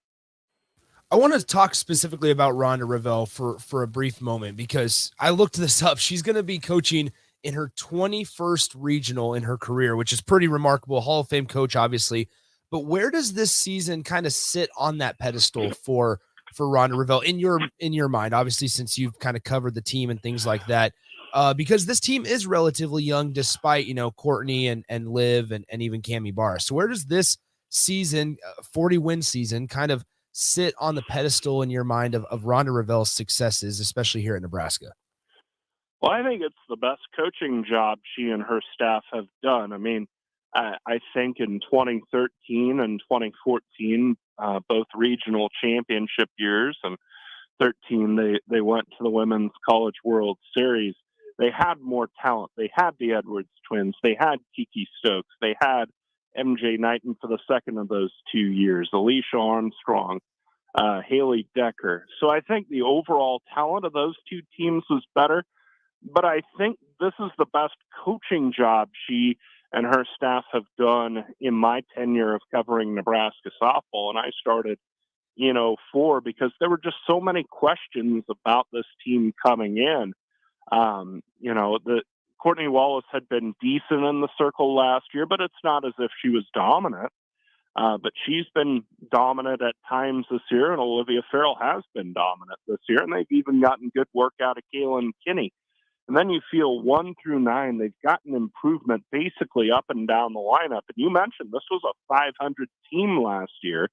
Speaker 4: I want to talk specifically about Rhonda Revelle for a brief moment because I looked this up. She's going to be coaching in her 21st regional in her career, which is pretty remarkable. Hall of Fame coach, obviously. But where does this season kind of sit on that pedestal for Rhonda Revelle in your mind? Obviously, since you've kind of covered the team and things like that, because this team is relatively young, despite Courtney and Liv and even Cami Barra. So where does this season, 40-win season, kind of sit on the pedestal in your mind of Rhonda Revelle's successes, especially here at Nebraska?
Speaker 12: Well, I think it's the best coaching job she and her staff have done. I mean, I think in 2013 and 2014, both regional championship years, and 13 they went to the Women's College World Series. They had more talent. They had the Edwards twins. They had Kiki Stokes. They had MJ Knighton for the second of those 2 years, Alicia Armstrong, Haley Decker. So I think the overall talent of those two teams was better, but I think this is the best coaching job she and her staff have done in my tenure of covering Nebraska softball. And I started in 04 because there were just so many questions about this team coming in. The Courtney Wallace had been decent in the circle last year, but it's not as if she was dominant. But she's been dominant at times this year, and Olivia Farrell has been dominant this year, and they've even gotten good work out of Kaylin Kinney. And then you feel 1 through 9, they've gotten improvement basically up and down the lineup. And you mentioned this was a 500 team last year,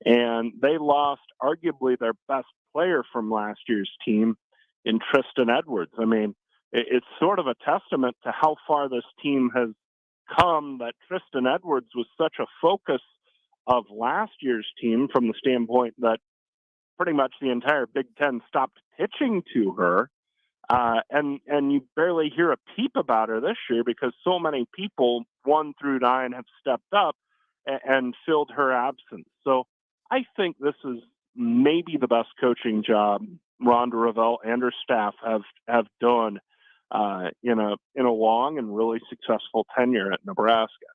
Speaker 12: and they lost arguably their best player from last year's team in Tristan Edwards. I mean, it's sort of a testament to how far this team has come that Tristan Edwards was such a focus of last year's team from the standpoint that pretty much the entire Big Ten stopped pitching to her. And you barely hear a peep about her this year because so many people 1 through 9 have stepped up and filled her absence. So I think this is maybe the best coaching job Rhonda Revelle and her staff have done in a long and really successful tenure at Nebraska.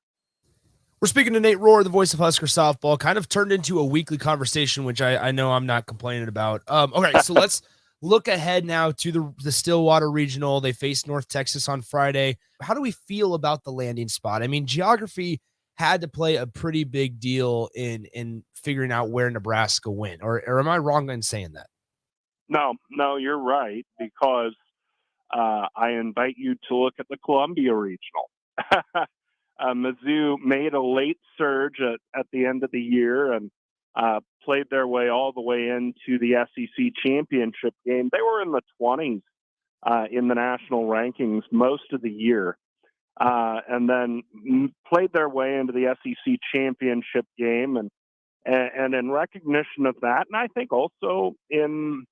Speaker 4: We're speaking to Nate Rohr, the voice of Husker softball, kind of turned into a weekly conversation, which I know I'm not complaining about. Okay, so let's look ahead now to the Stillwater Regional. They face North Texas on Friday. How do we feel about the landing spot? I mean, geography had to play a pretty big deal in figuring out where Nebraska went, or am I wrong in saying that?
Speaker 12: No, you're right, because I invite you to look at the Columbia Regional. Mizzou made a late surge at the end of the year and played their way all the way into the SEC championship game. They were in the 20s in the national rankings most of the year, and then played their way into the SEC championship game. And in recognition of that, and I think also in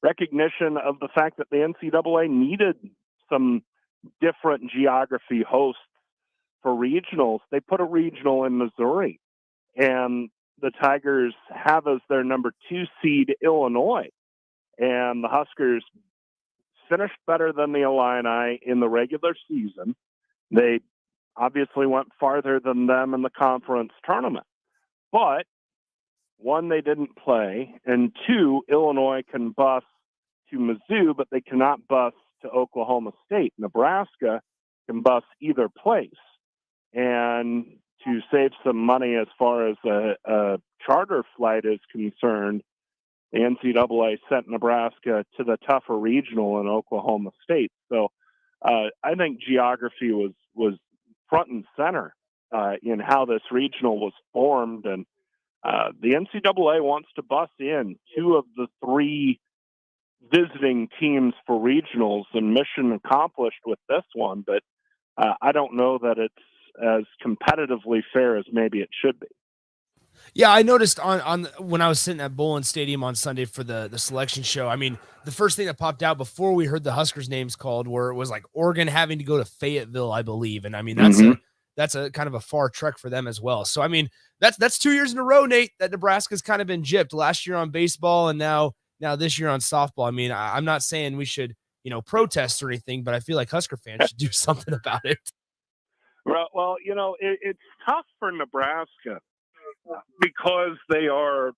Speaker 12: recognition of the fact that the NCAA needed some different geography hosts for regionals, they put a regional in Missouri, and the Tigers have as their number 2 seed Illinois, and the Huskers finished better than the Illini in the regular season. They obviously went farther than them in the conference tournament, but 1, they didn't play, and 2, Illinois can bus to Mizzou, but they cannot bus to Oklahoma State. Nebraska can bus either place. And to save some money as far as a charter flight is concerned, the NCAA sent Nebraska to the tougher regional in Oklahoma State. So I think geography was front and center in how this regional was formed. And the NCAA wants to bus in 2 of the 3 visiting teams for regionals, and mission accomplished with this one. But I don't know that it's as competitively fair as maybe it should be.
Speaker 4: Yeah, I noticed on when I was sitting at Bowling Stadium on Sunday for the selection show. I mean, the first thing that popped out before we heard the Huskers names called was like Oregon having to go to Fayetteville, I believe. And I mean, that's a kind of a far trek for them as well. So I mean, that's 2 years in a row, Nate, that Nebraska's kind of been gypped. Last year on baseball, and now this year on softball. I mean, I'm not saying we should protest or anything, but I feel like Husker fans should do something about it.
Speaker 12: Well, it's tough for Nebraska because they are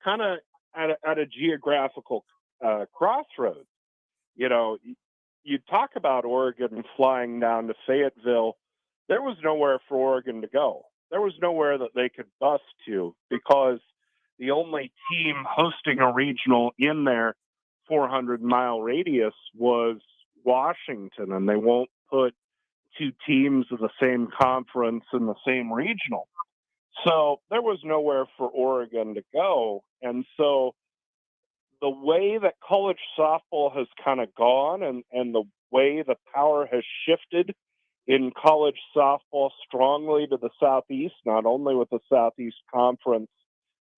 Speaker 12: kind of at a geographical crossroads. You talk about Oregon flying down to Fayetteville. There was nowhere for Oregon to go. There was nowhere that they could bus to, because the only team hosting a regional in their 400-mile radius was Washington, and they won't put 2 teams of the same conference in the same regional. So there was nowhere for Oregon to go. And so the way that college softball has kind of gone, and the way the power has shifted in college softball strongly to the Southeast, not only with the Southeast Conference,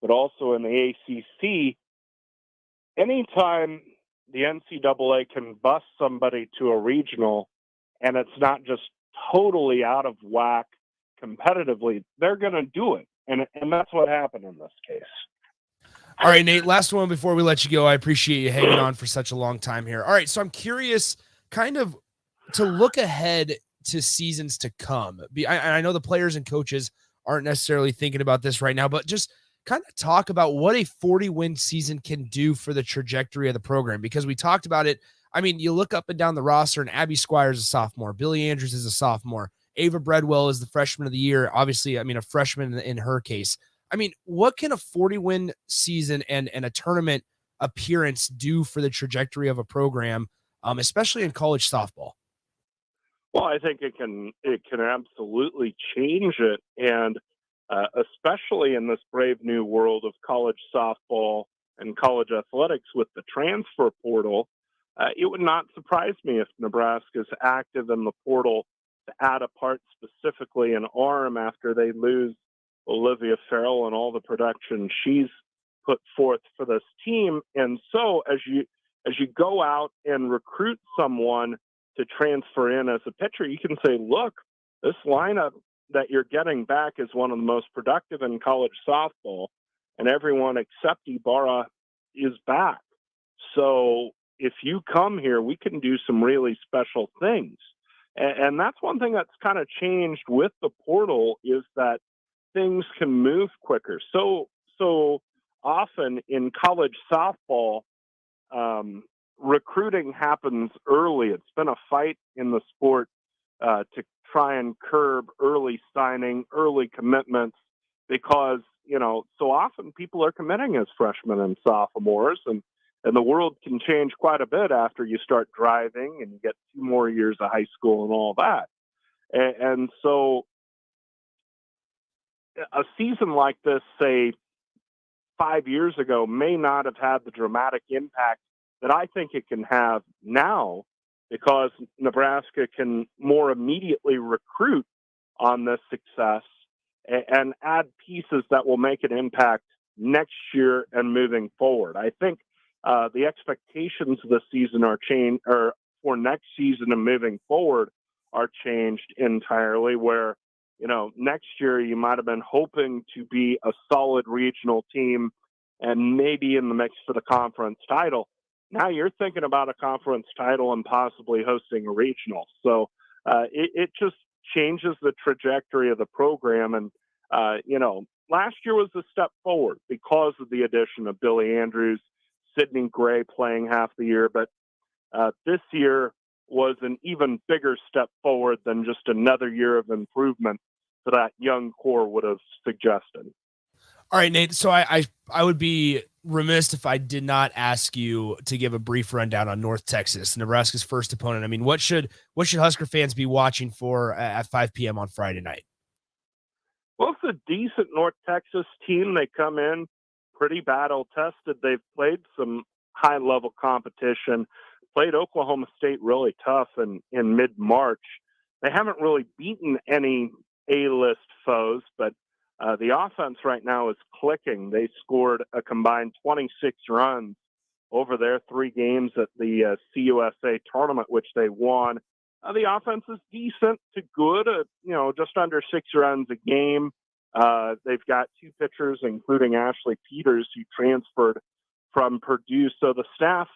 Speaker 12: but also in the ACC, anytime the NCAA can bus somebody to a regional and it's not just totally out of whack competitively, they're going to do it. And that's what happened in this case.
Speaker 4: All right, Nate, last one before we let you go. I appreciate you hanging on for such a long time here. All right, so I'm curious kind of to look ahead to seasons to come. I know the players and coaches aren't necessarily thinking about this right now, but just kind of talk about what a 40-win season can do for the trajectory of the program, because we talked about it. I mean, you look up and down the roster, and Abby Squires is a sophomore. Billy Andrews is a sophomore. Ava Breadwell is the freshman of the year. Obviously, I mean, a freshman in her case. I mean, what can a 40-win season and a tournament appearance do for the trajectory of a program, especially in college softball?
Speaker 12: Well, I think it can absolutely change it, and especially in this brave new world of college softball and college athletics with the transfer portal, it would not surprise me if Nebraska is active in the portal to add a part specifically an arm after they lose Olivia Farrell and all the production she's put forth for this team. And so as you go out and recruit someone to transfer in as a pitcher, you can say, look, this lineup that you're getting back is one of the most productive in college softball, and everyone except Ibarra is back. So if you come here, we can do some really special things. And that's one thing that's kind of changed with the portal, is that things can move quicker. So often in college softball, recruiting happens early. It's been a fight in the sport to try and curb early signing, early commitments, because, so often people are committing as freshmen and sophomores, and the world can change quite a bit after you start driving and you get 2 more years of high school and all that. And so a season like this, say 5 years ago, may not have had the dramatic impact that I think it can have now, because Nebraska can more immediately recruit on this success and add pieces that will make an impact next year and moving forward. I think the expectations of the season or for next season and moving forward are changed entirely, where, next year you might have been hoping to be a solid regional team and maybe in the mix for the conference title. Now you're thinking about a conference title and possibly hosting a regional. So it just changes the trajectory of the program. And, last year was a step forward because of the addition of Billy Andrews, Sydney Gray playing half the year. But this year was an even bigger step forward than just another year of improvement that that young core would have suggested.
Speaker 4: All right, Nate. So I would be remiss if I did not ask you to give a brief rundown on North Texas, Nebraska's first opponent. I mean, what should Husker fans be watching for at 5 p.m. on Friday night?
Speaker 12: Well, it's a decent North Texas team. They come in pretty battle tested. They've played some high level competition, played Oklahoma State really tough in mid-March. They haven't really beaten any A-list foes, but the offense right now is clicking. They scored a combined 26 runs over their 3 games at the CUSA tournament, which they won. The offense is decent to good, just under 6 runs a game. They've got 2 pitchers, including Ashley Peters, who transferred from Purdue. So the staff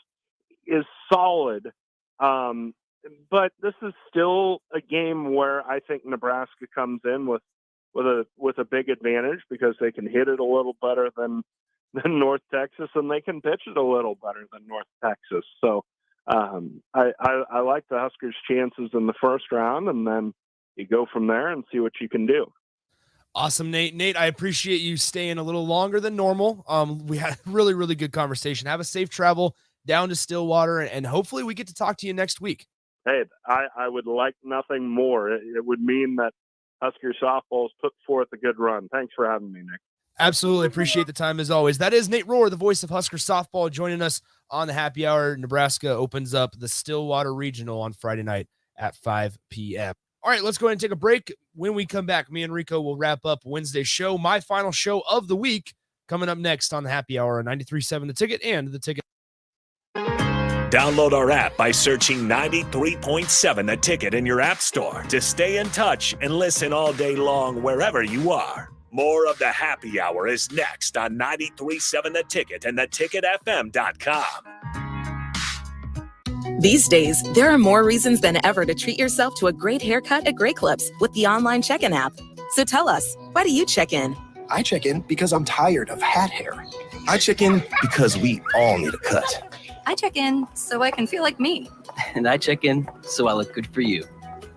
Speaker 12: is solid. But this is still a game where I think Nebraska comes in with a big advantage, because they can hit it a little better than North Texas, and they can pitch it a little better than North Texas. So I like the Huskers' chances in the first round, and then you go from there and see what you can do.
Speaker 4: Awesome, Nate. Nate, I appreciate you staying a little longer than normal. We had a really, really good conversation. Have a safe travel down to Stillwater, and hopefully we get to talk to you next week.
Speaker 12: Hey, I would like nothing more. It would mean that Husker softball's put forth a good run. Thanks for having me, Nick.
Speaker 4: Absolutely. Appreciate the time as always. That is Nate Rohr, the voice of Husker softball, joining us on the happy hour. Nebraska opens up the Stillwater Regional on Friday night at 5 p.m. All right, let's go ahead and take a break. When we come back, me and Rico will wrap up Wednesday's show, my final show of the week, coming up next on the happy hour on 93.7 The Ticket and The Ticket.
Speaker 2: Download our app by searching 93.7 The Ticket in your app store to stay in touch and listen all day long wherever you are. More of the happy hour is next on 93.7 The Ticket and theticketfm.com.
Speaker 13: These days, there are more reasons than ever to treat yourself to a great haircut at Great Clips with the online check-in app. So tell us, why do you check in?
Speaker 14: I check in because I'm tired of hat hair. I check in because we all need a cut.
Speaker 15: I check in so I can feel like me.
Speaker 16: And I check in so I look good for you.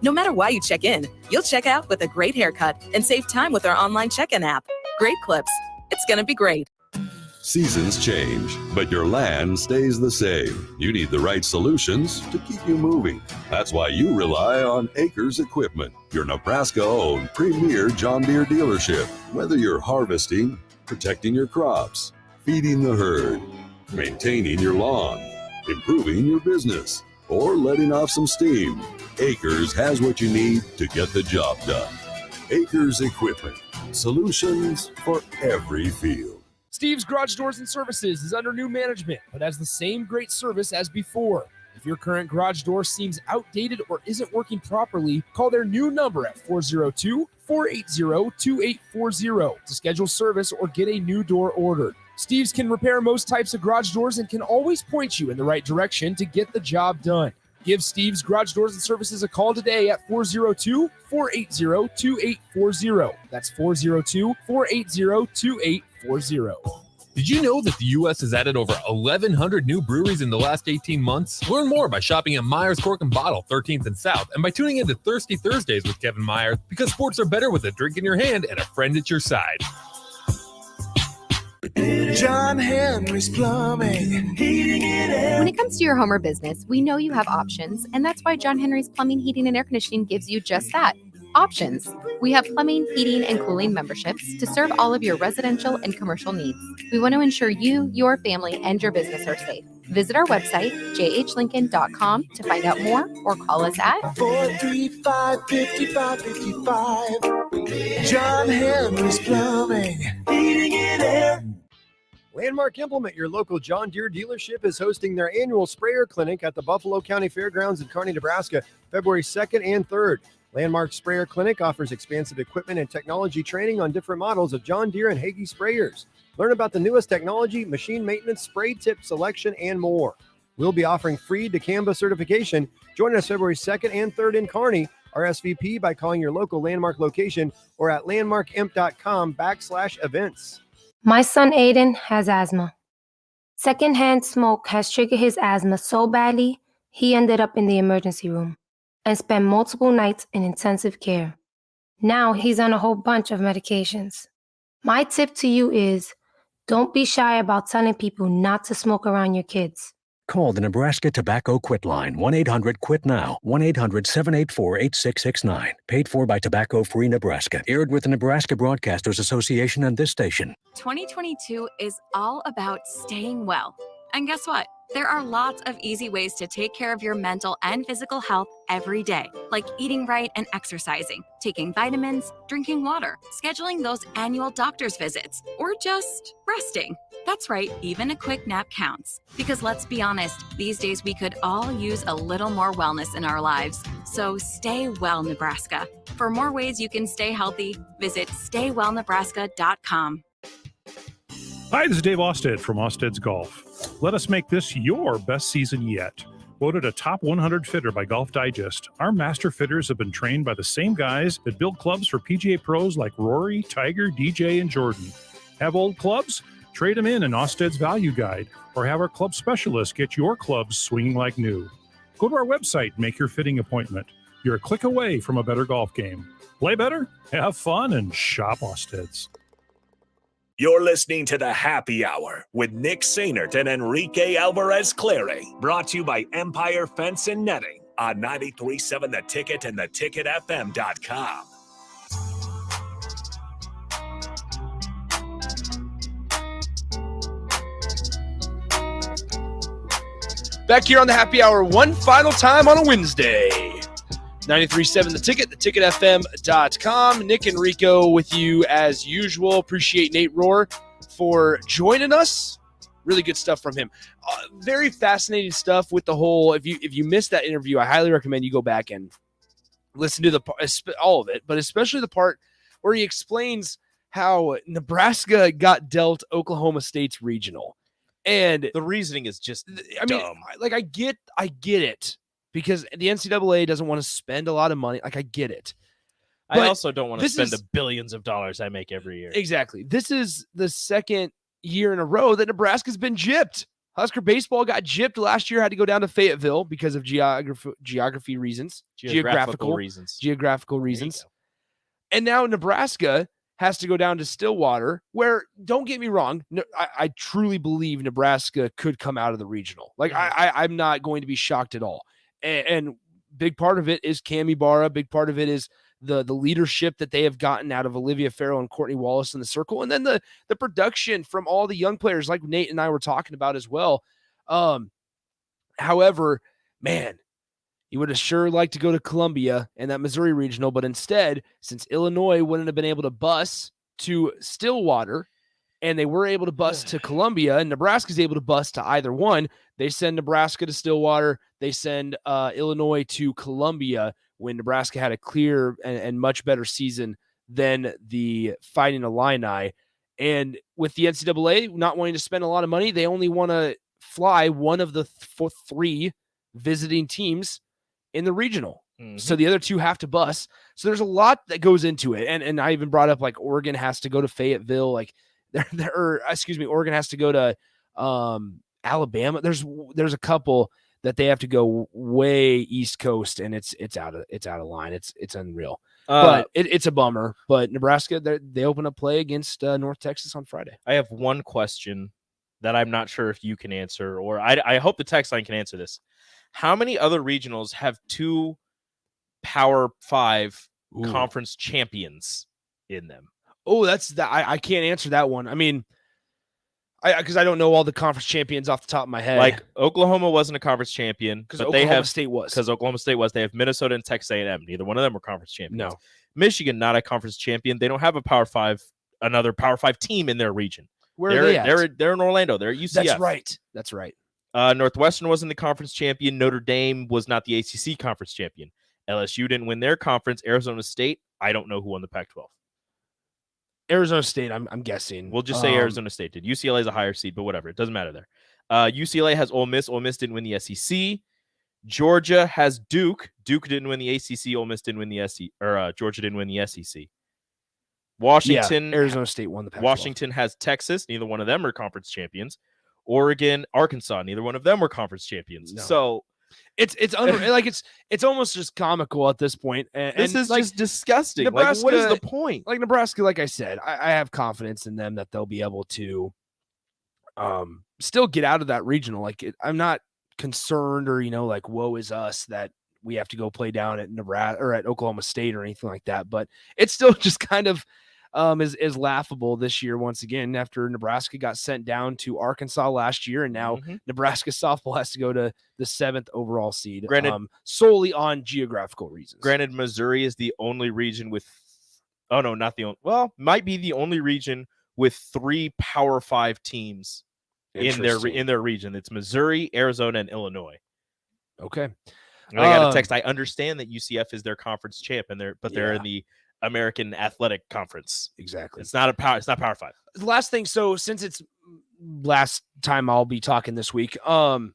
Speaker 13: No matter why you check in, you'll check out with a great haircut and save time with our online check-in app. Great Clips. It's going to be great.
Speaker 17: Seasons change, but your land stays the same. You need the right solutions to keep you moving. That's why you rely on Acres Equipment, your Nebraska-owned premier John Deere dealership. Whether you're harvesting, protecting your crops, feeding the herd, maintaining your lawn, improving your business, or letting off some steam, Acres has what you need to get the job done. Acres Equipment, solutions for every field.
Speaker 4: Steve's Garage Doors and Services is under new management, but has the same great service as before. If your current garage door seems outdated or isn't working properly, call their new number at 402-480-2840 to schedule service or get a new door ordered. Steve's can repair most types of garage doors and can always point you in the right direction to get the job done. Give Steve's Garage Doors and Services a call today at 402-480-2840. That's 402-480-2840.
Speaker 18: Did you know that the U.S. has added over 1,100 new breweries in the last 18 months? Learn more by shopping at Myers Cork and Bottle, 13th and South, and by tuning into Thirsty Thursdays with Kevin Myers, because sports are better with a drink in your hand and a friend at your side.
Speaker 19: John Henry's Plumbing, heating and air.
Speaker 20: When it comes to your home or business, we know you have options, and that's why John Henry's Plumbing, Heating, and Air Conditioning gives you just that. Options. We have plumbing, heating, and cooling memberships to serve all of your residential and commercial needs. We want to ensure you, your family, and your business are safe. Visit our website, jhlincoln.com, to find out more or call us at
Speaker 19: 435-5555. John Henry's Plumbing, heating and air.
Speaker 21: Landmark Implement, your local John Deere dealership, is hosting their annual sprayer clinic at the Buffalo County Fairgrounds in Kearney, Nebraska, February 2nd and 3rd. Landmark Sprayer Clinic offers expansive equipment and technology training on different models of John Deere and Hagie sprayers. Learn about the newest technology, machine maintenance, spray tip selection, and more. We'll be offering free dicamba certification. Join us February 2nd and 3rd in Kearney. RSVP by calling your local Landmark location or at landmarkimp.com/events.
Speaker 9: My son Aiden has asthma. Secondhand smoke has triggered his asthma so badly, he ended up in the emergency room and spent multiple nights in intensive care. Now he's on a whole bunch of medications. My tip to you is, don't be shy about telling people not to smoke around your kids.
Speaker 10: Call the Nebraska Tobacco Quit Line, 1-800-QUIT-NOW, 1-800-784-8669. Paid for by Tobacco Free Nebraska. Aired with the Nebraska Broadcasters Association and this station.
Speaker 22: 2022 is all about staying well. And guess what? There are lots of easy ways to take care of your mental and physical health every day, like eating right and exercising, taking vitamins, drinking water, scheduling those annual doctor's visits, or just resting. That's right, even a quick nap counts. Because let's be honest, these days we could all use a little more wellness in our lives. So stay well, Nebraska. For more ways you can stay healthy, visit staywellnebraska.com.
Speaker 23: Hi, this is Dave Osted from Osted's Golf. Let us make this your best season yet. Voted a top 100 fitter by Golf Digest, our master fitters have been trained by the same guys that build clubs for PGA pros like Rory, Tiger, DJ, and Jordan. Have old clubs? Trade them in Osted's Value Guide, or have our club specialists get your clubs swinging like new. Go to our website, make your fitting appointment. You're a click away from a better golf game. Play better, have fun, and shop Osted's.
Speaker 2: You're listening to the Happy Hour with Nick Sainert and Enrique Alvarez Clary, brought to you by Empire Fence and Netting on 93.7 The Ticket and theticketfm.com.
Speaker 4: Back here on the Happy Hour one final time on a Wednesday. 93.7 The Ticket, theticketfm.com. Nick and Rico with you as usual. Appreciate Nate Rohr for joining us. Really good stuff from him. Very fascinating stuff with the whole. If you missed that interview, I highly recommend you go back and listen to all of it, but especially the part where he explains how Nebraska got dealt Oklahoma State's regional, and
Speaker 6: the reasoning is just
Speaker 4: dumb. I get it because the NCAA doesn't want to spend a lot of money. Like I get it.
Speaker 6: I also don't want to spend the billions of dollars I make every year.
Speaker 4: Exactly. This is the second year in a row that Nebraska's been gypped. Husker baseball got gypped last year, had to go down to Fayetteville because of geography reasons. Geographical reasons. And now Nebraska has to go down to Stillwater, where, don't get me wrong, I truly believe Nebraska could come out of the regional. Like, I'm not going to be shocked at all. And big part of it is Cam Ibarra. Big part of it is the leadership that they have gotten out of Olivia Farrell and Courtney Wallace in the circle. And then the production from all the young players like Nate and I were talking about as well. However, man, you would have sure liked to go to Columbia and that Missouri regional, but instead, since Illinois wouldn't have been able to bus to Stillwater and they were able to bus to Columbia and Nebraska's able to bus to either one, they send Nebraska to Stillwater. They send Illinois to Columbia when Nebraska had a clear and much better season than the Fighting Illini. And with the NCAA not wanting to spend a lot of money, they only want to fly one of the three visiting teams in the regional. So the other two have to bus. So there's a lot that goes into it. And I even brought up like Oregon has to go to Fayetteville. Like Oregon has to go to Alabama. There's a couple that they have to go way East Coast, and it's out of line. It's unreal. But it's a bummer. But Nebraska, they open up play against North Texas on Friday.
Speaker 6: I have one question that I'm not sure if you can answer, or I hope the text line can answer this. How many other regionals have two Power 5 conference champions in them?
Speaker 4: Oh, I can't answer that one. I mean, because I don't know all the conference champions off the top of my head.
Speaker 6: Like Oklahoma wasn't a conference champion,
Speaker 4: because
Speaker 6: Oklahoma
Speaker 4: State was.
Speaker 6: Because Oklahoma State was. They have Minnesota and Texas A&M. Neither one of them were conference champions.
Speaker 4: No.
Speaker 6: Michigan, not a conference champion. They don't have another Power 5 team in their region.
Speaker 4: Where are they at?
Speaker 6: They're in Orlando. They're at UCF.
Speaker 4: That's right.
Speaker 6: Northwestern wasn't the conference champion. Notre Dame was not the ACC conference champion. LSU didn't win their conference. Arizona State, I don't know who won the Pac-12.
Speaker 4: Arizona State, I'm guessing.
Speaker 6: We'll just say Arizona State did. UCLA is a higher seed, but whatever. It doesn't matter there. UCLA has Ole Miss. Ole Miss didn't win the SEC. Georgia has Duke. Duke didn't win the ACC. Ole Miss didn't win the SEC. Georgia didn't win the SEC. Washington.
Speaker 4: Arizona State won the Pac-12.
Speaker 6: Washington has Texas. Neither one of them are conference champions. Oregon, Arkansas. Neither one of them were conference champions.
Speaker 4: No.
Speaker 6: So
Speaker 4: it's unreal. Like it's almost just comical at this point.
Speaker 6: This is
Speaker 4: like,
Speaker 6: just disgusting.
Speaker 4: Nebraska,
Speaker 6: like, what is the point?
Speaker 4: Like Nebraska, like I said, I have confidence in them that they'll be able to still get out of that regional. Like I'm not concerned or like woe is us that we have to go play down at Nebraska or at Oklahoma State or anything like that. But it's still just kind of is laughable this year once again after Nebraska got sent down to Arkansas last year, and now Nebraska softball has to go to the 7th overall seed, solely on geographical reasons.
Speaker 6: Granted, Missouri is the only region with might be the only region with 3 Power 5 teams in their region. It's Missouri, Arizona, and Illinois.
Speaker 4: Okay.
Speaker 6: And I got a text. I understand that UCF is their conference champ, they're in the American Athletic Conference.
Speaker 4: Exactly.
Speaker 6: It's not Power 5.
Speaker 4: Last thing, so since it's last time I'll be talking this week, Husker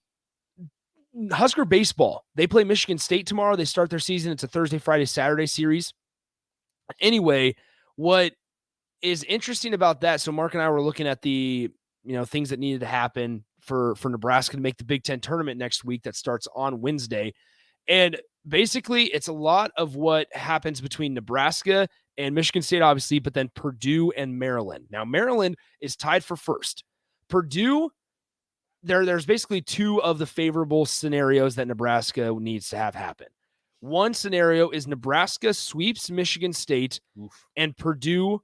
Speaker 4: baseball, they play Michigan State tomorrow. They start their season. It's a Thursday, Friday, Saturday series. Anyway, what is interesting about that, so Mark and I were looking at the things that needed to happen for Nebraska to make the Big Ten tournament next week that starts on Wednesday. And basically, it's a lot of what happens between Nebraska and Michigan State, obviously, but then Purdue and Maryland. Now, Maryland is tied for first. Purdue, there's basically 2 of the favorable scenarios that Nebraska needs to have happen. One scenario is Nebraska sweeps Michigan State, and Purdue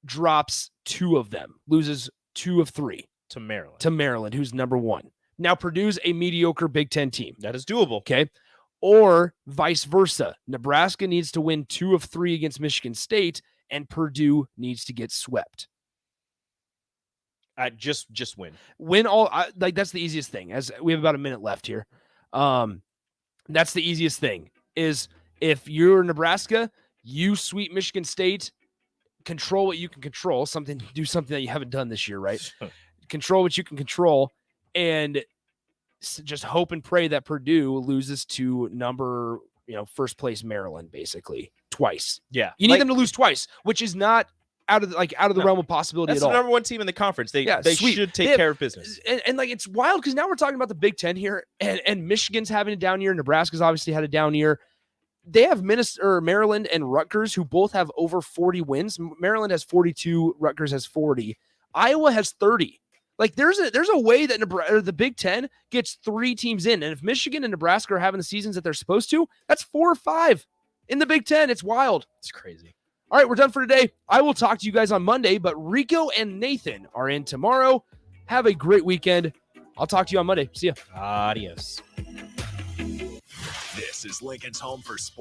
Speaker 4: drops 2 of them, loses 2 of 3
Speaker 6: to Maryland.
Speaker 4: To Maryland, who's number 1. Now, Purdue's a mediocre Big Ten team.
Speaker 6: That is doable.
Speaker 4: Okay. Or vice versa. Nebraska needs to win 2 of 3 against Michigan State, and Purdue needs to get swept.
Speaker 6: Just win.
Speaker 4: Win all. Like that's the easiest thing. As we have about a minute left here, that's the easiest thing. Is if you're Nebraska, you sweep Michigan State, control what you can control. Do something that you haven't done this year, right? Control what you can control, and just hope and pray that Purdue loses to first place Maryland, basically twice.
Speaker 6: Yeah,
Speaker 4: you need them to lose twice, which is not out of the realm of possibility
Speaker 6: That's
Speaker 4: at all.
Speaker 6: the number one team in the conference. They should take care of business.
Speaker 4: And it's wild because now we're talking about the Big Ten here, and Michigan's having a down year. Nebraska's obviously had a down year. They have Maryland and Rutgers, who both have over 40 wins. Maryland has 42. Rutgers has 40. Iowa has 30. Like there's a way that the Big Ten gets 3 teams in, and if Michigan and Nebraska are having the seasons that they're supposed to, that's 4 or 5 in the Big Ten. It's wild.
Speaker 6: It's crazy.
Speaker 4: All right, we're done for today. I will talk to you guys on Monday, but Rico and Nathan are in tomorrow. Have a great weekend. I'll talk to you on Monday. See ya.
Speaker 6: Adios.
Speaker 2: This is Lincoln's home for sports